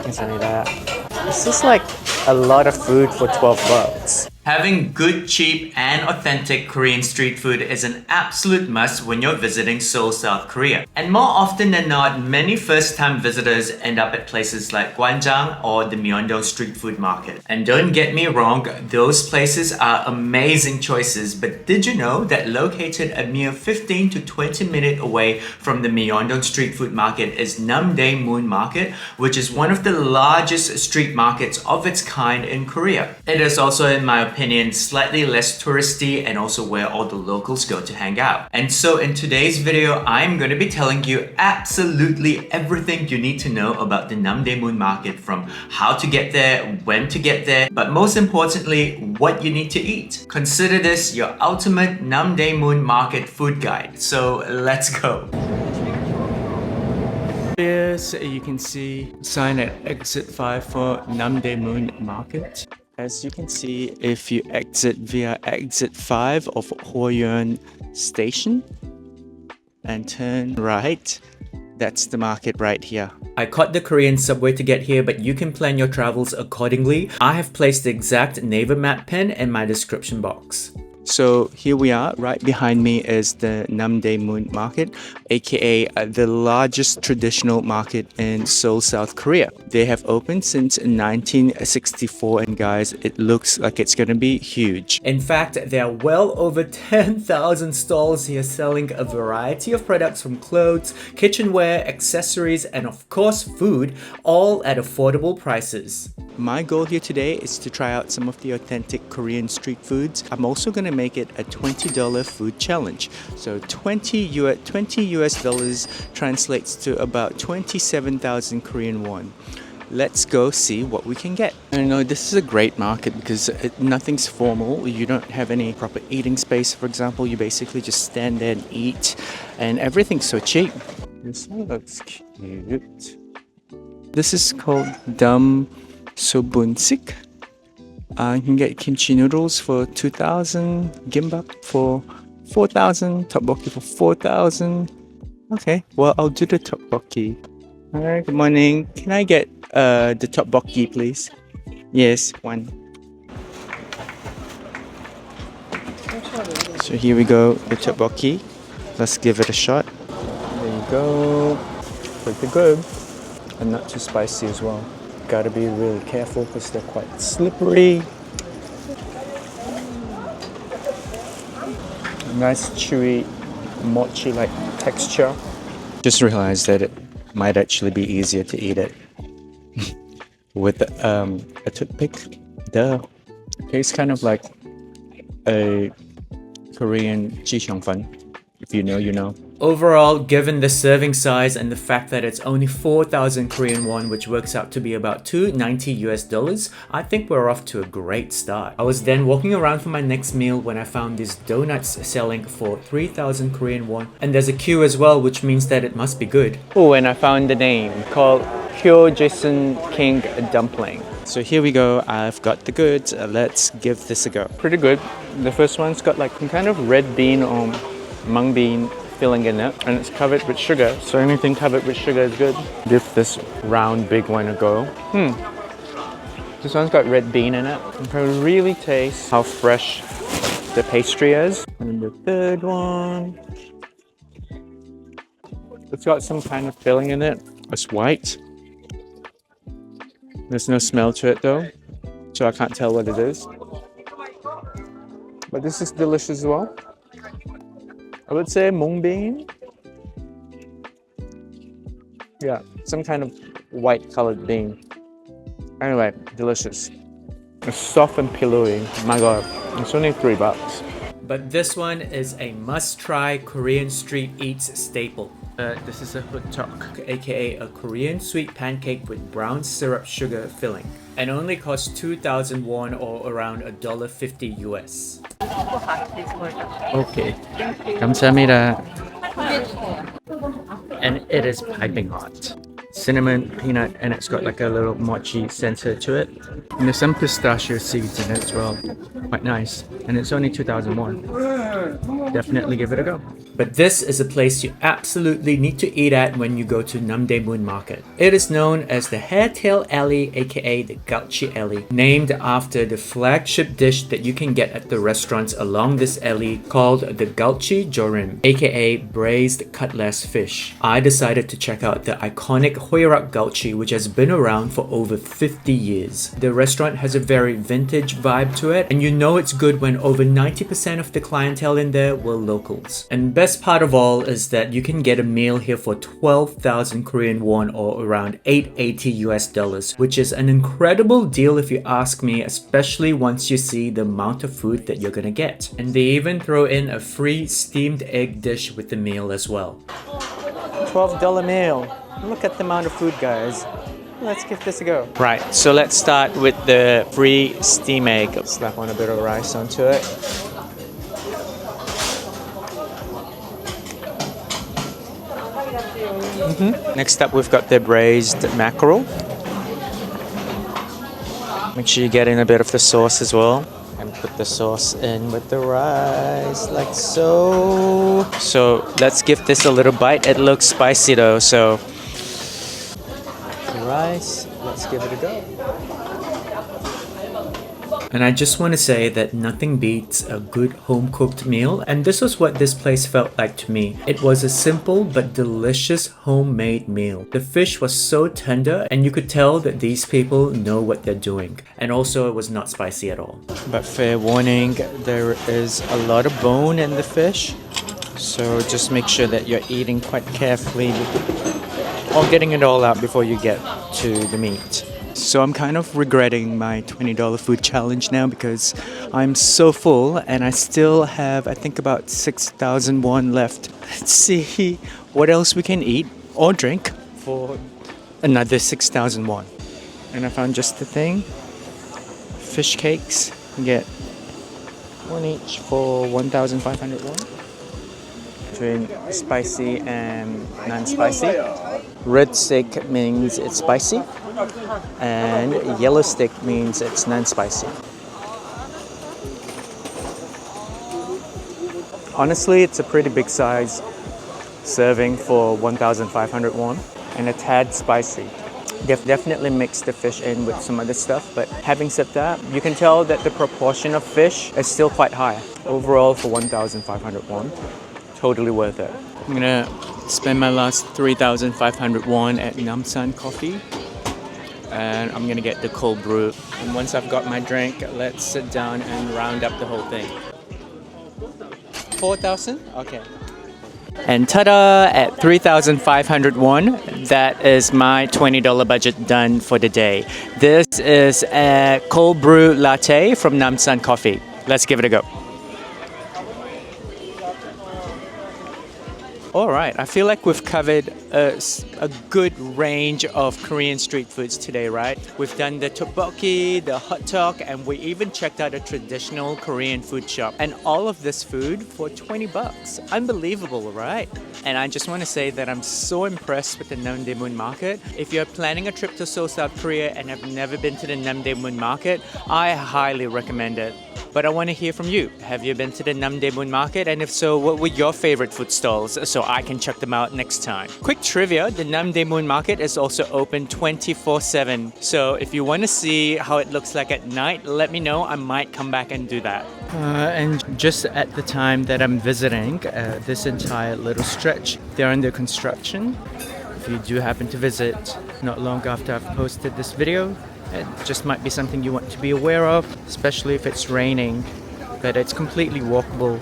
감사합니다. This is like a lot of food for 12 bucks. Having good, cheap, and authentic Korean street food is an absolute must when you're visiting Seoul, South Korea. And more often than not, many first-time visitors end up at places like Gwanjang or the Myeondong Street Food Market. And don't get me wrong, those places are amazing choices, but did you know that located a mere 15 to 20 minutes away from the Myeondong Street Food Market is Namdaemun Market, which is one of the largest street markets of its kind in Korea. It is also, in my opinion, slightly less touristy and also where all the locals go to hang out. And so in today's video, I'm going to be telling you absolutely everything you need to know about the Namdaemun Market, from how to get there, when to get there, but most importantly, what you need to eat. Consider this your ultimate Namdaemun Market food guide. So let's go. Yes, you can see sign at exit 5 for Namdaemun Market. As you can see, if you exit via exit 5 of Hyojason Station and turn right, that's the market right here. I caught the Korean subway to get here, but you can plan your travels accordingly. I have placed the exact neighbor map pin in my description box. So here we are. Right behind me is the Namdaemun Market, aka the largest traditional market in Seoul, South Korea. They have opened since 1964, and guys, it looks like it's gonna be huge. In fact, there are well over 10,000 stalls here selling a variety of products from clothes, kitchenware, accessories, and of course food, all at affordable prices. My goal here today is to try out some of the authentic Korean street foods. I'm also going to make it a $20 food challenge. So 20 US dollars translates to about 27,000 Korean won. Let's go see what we can get. I know this is a great market because nothing's formal. You don't have any proper eating space, for example. You basically just stand there and eat, and everything's so cheap. This one looks cute. This is called Damso Bunsik. You can get kimchi noodles for 2,000, gimbap for 4,000, tteokbokki for 4,000. Okay, well, I'll do the tteokbokki. Alright, good morning. Can I get the tteokbokki, please? Yes, one. So here we go, the tteokbokki. Let's give it a shot. There you go. Pretty good. And not too spicy as well. Gotta be really careful because they're quite slippery. Nice chewy mochi-like texture. Just realized that it might actually be easier to eat it with a toothpick. Duh. Tastes kind of like a Korean jiseongfan. If you know, you know. Overall, given the serving size and the fact that it's only 4,000 Korean won, which works out to be about $290 US, I think we're off to a great start. I was then walking around for my next meal when I found these donuts selling for 3,000 Korean won. And there's a queue as well, which means that it must be good. Oh, and I found the name called Hyojason King Dumpling. So here we go, I've got the goods. Let's give this a go. Pretty good. The first one's got like some kind of red bean or mung bean filling in it, and it's covered with sugar, so anything covered with sugar is good. Give this round big one a go. This one's got red bean in it. You can really taste how fresh the pastry is. And the third one, it's got some kind of filling in it. It's white. There's no smell to it though, so I can't tell what it is. But this is delicious as well. I would say mung bean. Yeah, some kind of white colored bean. Anyway, delicious. It's soft and pillowy. My god, it's only $3. But this one is a must-try Korean street eats staple. This is a Hotteok, aka a Korean sweet pancake with brown syrup sugar filling, and only costs 2,000 won or around $1.50 US. Okay, 감사합니다. And it is piping hot. Cinnamon, peanut, and it's got like a little mochi center to it. And there's some pistachio seeds in it as well. Quite nice. And it's only 2,000 won. definitely give it a go. But this is a place you absolutely need to eat at when you go to Namdaemun Market. It is known as the Hairtail Alley, aka the Galchi Alley, named after the flagship dish that you can get at the restaurants along this alley called the Galchi Jorim, aka braised cutlass fish. I decided to check out the iconic Huirak Galchi, which has been around for over 50 years. The restaurant has a very vintage vibe to it, and you know it's good when over 90% of the clientele in there were locals. And best part of all is that you can get a meal here for 12,000 Korean won or around $880 US, which is an incredible deal if you ask me, especially once you see the amount of food that you're gonna get. And they even throw in a free steamed egg dish with the meal as well. $12 meal. Look at the amount of food, guys. Let's give this a go. Right, so let's start with the free steam egg. Slap on a bit of rice onto it. Next up, we've got the braised mackerel. Make sure you get in a bit of the sauce as well. And put the sauce in with the rice, like so. So let's give this a little bite. It looks spicy though, so the rice, let's give it a go. And I just want to say that nothing beats a good home-cooked meal, and this was what this place felt like to me. It was a simple but delicious homemade meal. The fish was so tender, and you could tell that these people know what they're doing. And also, it was not spicy at all. But fair warning, there is a lot of bone in the fish, so just make sure that you're eating quite carefully or getting it all out before you get to the meat. So I'm kind of regretting my $20 food challenge now because I'm so full and I still have, I think, about 6,000 won left. Let's see what else we can eat or drink for another 6,000 won. And I found just the thing. Fish cakes. You get one each for 1,500 won. Between spicy and non-spicy. Red stick means it's spicy, and yellow stick means it's non-spicy. Honestly, it's a pretty big size serving for 1,500 won and a tad spicy. They've definitely mixed the fish in with some other stuff, but having said that, you can tell that the proportion of fish is still quite high. Overall, for 1,500 won, totally worth it. I'm gonna spend my last 3,500 won at Namsan Coffee, and I'm gonna get the cold brew. And once I've got my drink, let's sit down and round up the whole thing. 4,000? Okay. And ta-da! At 3,500 won, that is my $20 budget done for the day. This is a cold brew latte from Namsan Coffee. Let's give it a go. All right, I feel like we've covered a good range of Korean street foods today, right? We've done the TTeokbokki, the Hotteok, and we even checked out a traditional Korean food shop. And all of this food for 20 bucks. Unbelievable, right? And I just want to say that I'm so impressed with the Namdaemun Market. If you're planning a trip to Seoul, South Korea and have never been to the Namdaemun Market, I highly recommend it. But I want to hear from you. Have you been to the Namdaemun Market? And if so, what were your favorite food stalls so I can check them out next time? Quick trivia, the Namdaemun Market is also open 24/7. So if you want to see how it looks like at night, let me know. I might come back and do that. And just at the time that I'm visiting this entire little stretch, they're under construction. If you do happen to visit not long after I've posted this video, it just might be something you want to be aware of, especially if it's raining. But it's completely walkable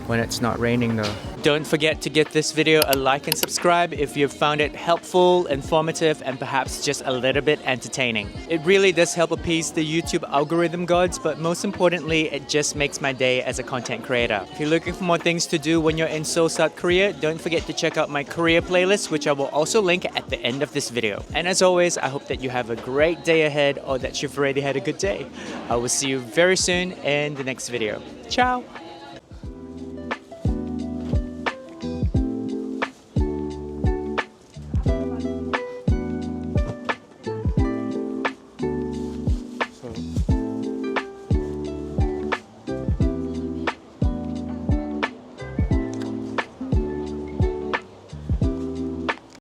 when it's not raining though. Don't forget to give this video a like and subscribe if you've found it helpful, informative, and perhaps just a little bit entertaining. It really does help appease the YouTube algorithm gods, but most importantly, it just makes my day as a content creator. If you're looking for more things to do when you're in Seoul, South Korea, don't forget to check out my Korea playlist, which I will also link at the end of this video. And as always, I hope that you have a great day ahead or that you've already had a good day. I will see you very soon in the next video. Ciao!